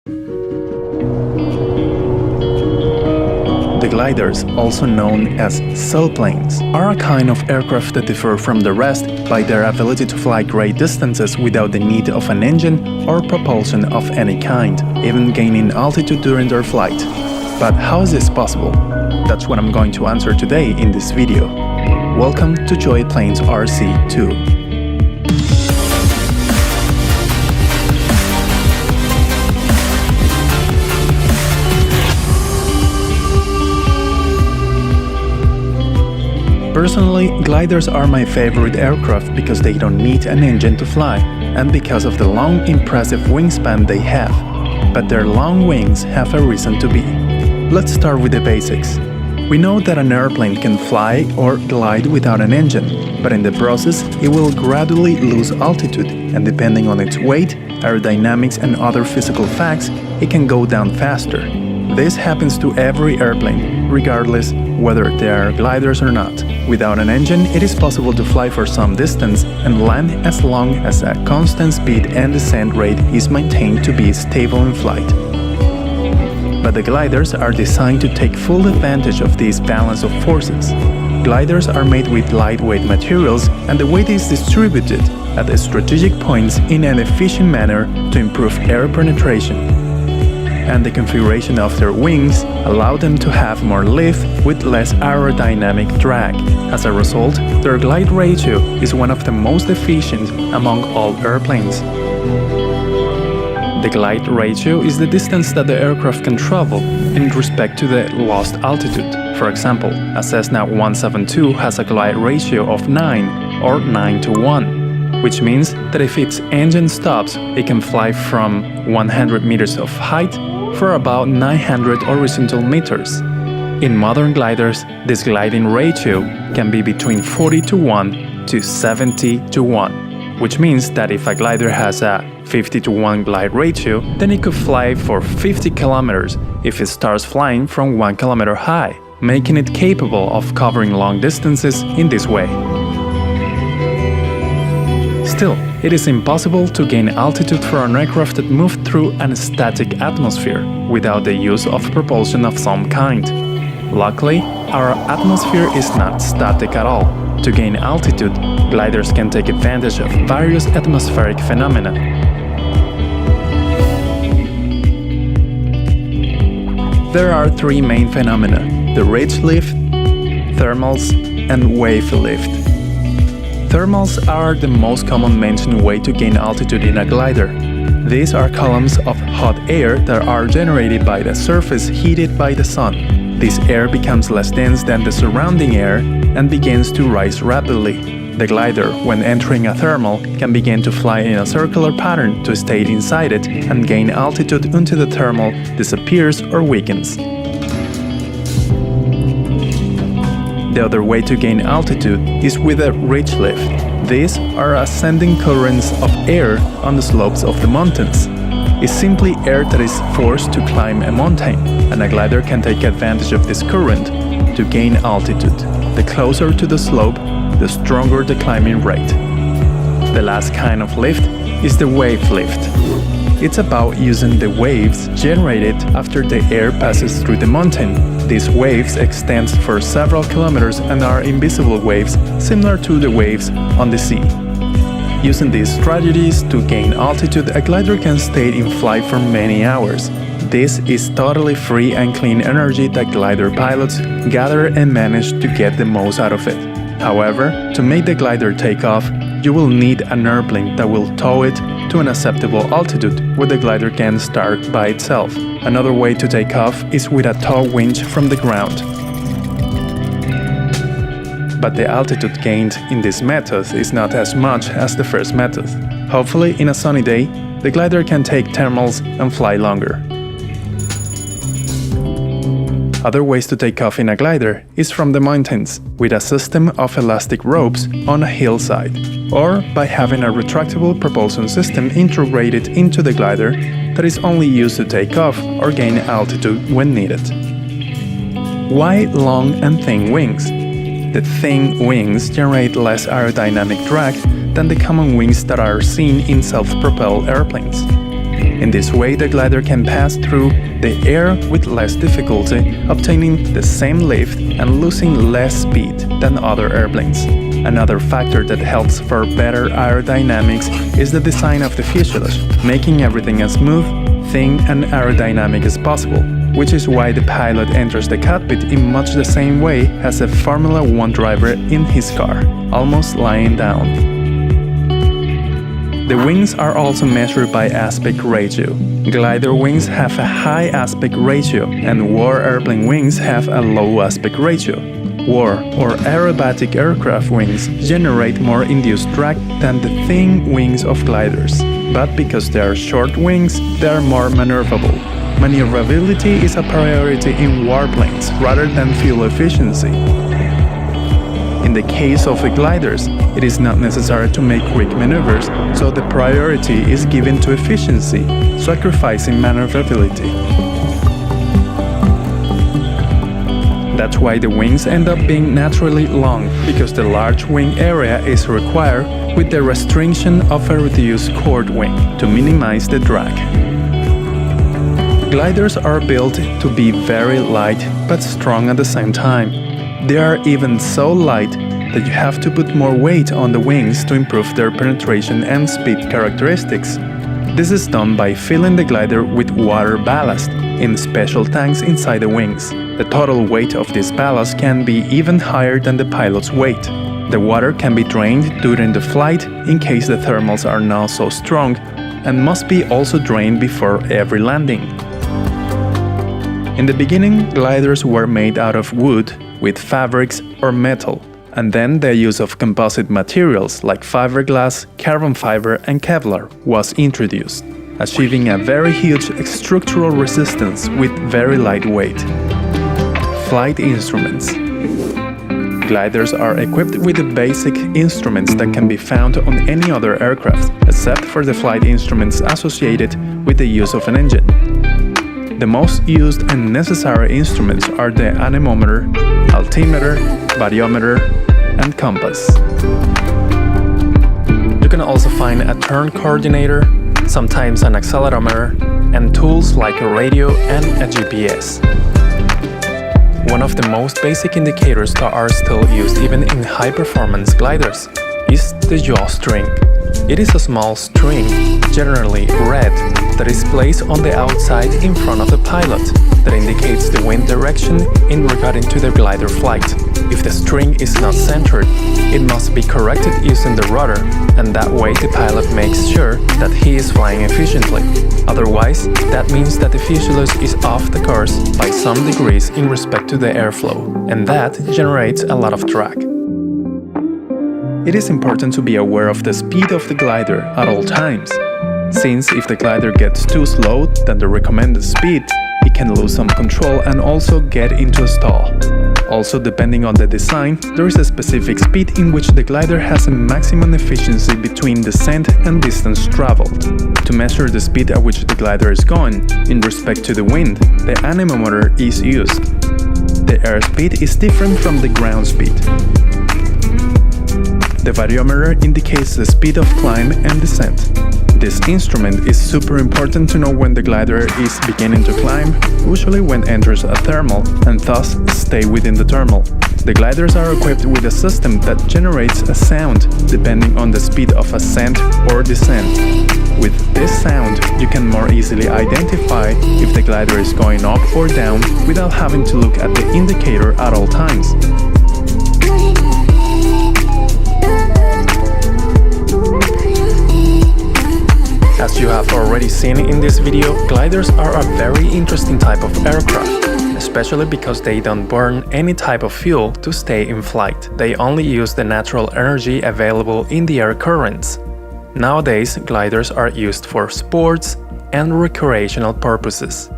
The gliders, also known as sailplanes, are a kind of aircraft that differ from the rest by their ability to fly great distances without the need of an engine or propulsion of any kind, even gaining altitude during their flight. But how is this possible? That's what I'm going to answer today in this video. Welcome to Joy Planes RC2. Personally, gliders are my favorite aircraft because they don't need an engine to fly, and because of the long, impressive wingspan they have. But their long wings have a reason to be. Let's start with the basics. We know that an airplane can fly or glide without an engine, but in the process, it will gradually lose altitude, and depending on its weight, aerodynamics, and other physical facts, it can go down faster. This happens to every airplane, regardless whether they are gliders or not. Without an engine, it is possible to fly for some distance and land as long as a constant speed and descent rate is maintained to be stable in flight. But the gliders are designed to take full advantage of this balance of forces. Gliders are made with lightweight materials, and the weight is distributed at strategic points in an efficient manner to improve air penetration. And the configuration of their wings allow them to have more lift with less aerodynamic drag. As a result, their glide ratio is one of the most efficient among all airplanes. The glide ratio is the distance that the aircraft can travel in respect to the lost altitude. For example, a Cessna 172 has a glide ratio of 9 or 9:1, which means that if its engine stops, it can fly from 100 meters of height for about 900 horizontal meters. In modern gliders, this gliding ratio can be between 40:1 to 70:1, which means that if a glider has a 50:1 glide ratio, then it could fly for 50 kilometers if it starts flying from 1 kilometer high, making it capable of covering long distances in this way. Still, it is impossible to gain altitude for an aircraft that moves through a static atmosphere without the use of propulsion of some kind. Luckily, our atmosphere is not static at all. To gain altitude, gliders can take advantage of various atmospheric phenomena. There are three main phenomena: the ridge lift, thermals, and wave lift. Thermals are the most common mentioned way to gain altitude in a glider. These are columns of hot air that are generated by the surface heated by the sun. This air becomes less dense than the surrounding air and begins to rise rapidly. The glider, when entering a thermal, can begin to fly in a circular pattern to stay inside it and gain altitude until the thermal disappears or weakens. The other way to gain altitude is with a ridge lift. These are ascending currents of air on the slopes of the mountains. It's simply air that is forced to climb a mountain, and a glider can take advantage of this current to gain altitude. The closer to the slope, the stronger the climbing rate. The last kind of lift is the wave lift. It's about using the waves generated after the air passes through the mountain. These waves extend for several kilometers and are invisible waves similar to the waves on the sea. Using these strategies to gain altitude, a glider can stay in flight for many hours. This is totally free and clean energy that glider pilots gather and manage to get the most out of it. However, to make the glider take off, you will need an airplane that will tow it to an acceptable altitude where the glider can start by itself. Another way to take off is with a tow winch from the ground. But the altitude gained in this method is not as much as the first method. Hopefully, in a sunny day, the glider can take thermals and fly longer. Other ways to take off in a glider is from the mountains, with a system of elastic ropes on a hillside, or by having a retractable propulsion system integrated into the glider that is only used to take off or gain altitude when needed. Why long and thin wings? The thin wings generate less aerodynamic drag than the common wings that are seen in self-propelled airplanes. In this way, the glider can pass through the air with less difficulty, obtaining the same lift and losing less speed than other airplanes. Another factor that helps for better aerodynamics is the design of the fuselage, making everything as smooth, thin and aerodynamic as possible, which is why the pilot enters the cockpit in much the same way as a Formula 1 driver in his car, almost lying down. The wings are also measured by aspect ratio. Glider wings have a high aspect ratio, and war airplane wings have a low aspect ratio. War or aerobatic aircraft wings generate more induced drag than the thin wings of gliders, but because they are short wings, they are more maneuverable. Maneuverability is a priority in warplanes rather than fuel efficiency. In the case of the gliders, it is not necessary to make quick maneuvers, so the priority is given to efficiency, sacrificing maneuverability. That's why the wings end up being naturally long, because the large wing area is required with the restriction of a reduced chord wing to minimize the drag. Gliders are built to be very light but strong at the same time. They are even so light that you have to put more weight on the wings to improve their penetration and speed characteristics. This is done by filling the glider with water ballast in special tanks inside the wings. The total weight of this ballast can be even higher than the pilot's weight. The water can be drained during the flight in case the thermals are not so strong, and must be also drained before every landing. In the beginning, gliders were made out of wood, with fabrics or metal, and then the use of composite materials like fiberglass, carbon fiber and Kevlar was introduced, achieving a very huge structural resistance with very light weight. Flight instruments. Gliders are equipped with the basic instruments that can be found on any other aircraft, except for the flight instruments associated with the use of an engine. The most used and necessary instruments are the anemometer, altimeter, variometer, and compass. You can also find a turn coordinator, sometimes an accelerometer, and tools like a radio and a GPS. One of the most basic indicators that are still used even in high-performance gliders is the yaw string. It is a small string, generally red, that is placed on the outside in front of the pilot that indicates the wind direction in regarding to the glider flight. If the string is not centered, it must be corrected using the rudder, and that way the pilot makes sure that he is flying efficiently. Otherwise, that means that the fuselage is off the course by some degrees in respect to the airflow, and that generates a lot of drag. It is important to be aware of the speed of the glider at all times, since if the glider gets too slow than the recommended speed, it can lose some control and also get into a stall. Also, depending on the design, there is a specific speed in which the glider has a maximum efficiency between descent and distance traveled. To measure the speed at which the glider is going, in respect to the wind, the anemometer is used. The airspeed is different from the ground speed. The variometer indicates the speed of climb and descent. This instrument is super important to know when the glider is beginning to climb, usually when it enters a thermal, and thus stay within the thermal. The gliders are equipped with a system that generates a sound depending on the speed of ascent or descent. With this sound, you can more easily identify if the glider is going up or down without having to look at the indicator at all times. As you have already seen in this video, gliders are a very interesting type of aircraft, especially because they don't burn any type of fuel to stay in flight. They only use the natural energy available in the air currents. Nowadays, gliders are used for sports and recreational purposes.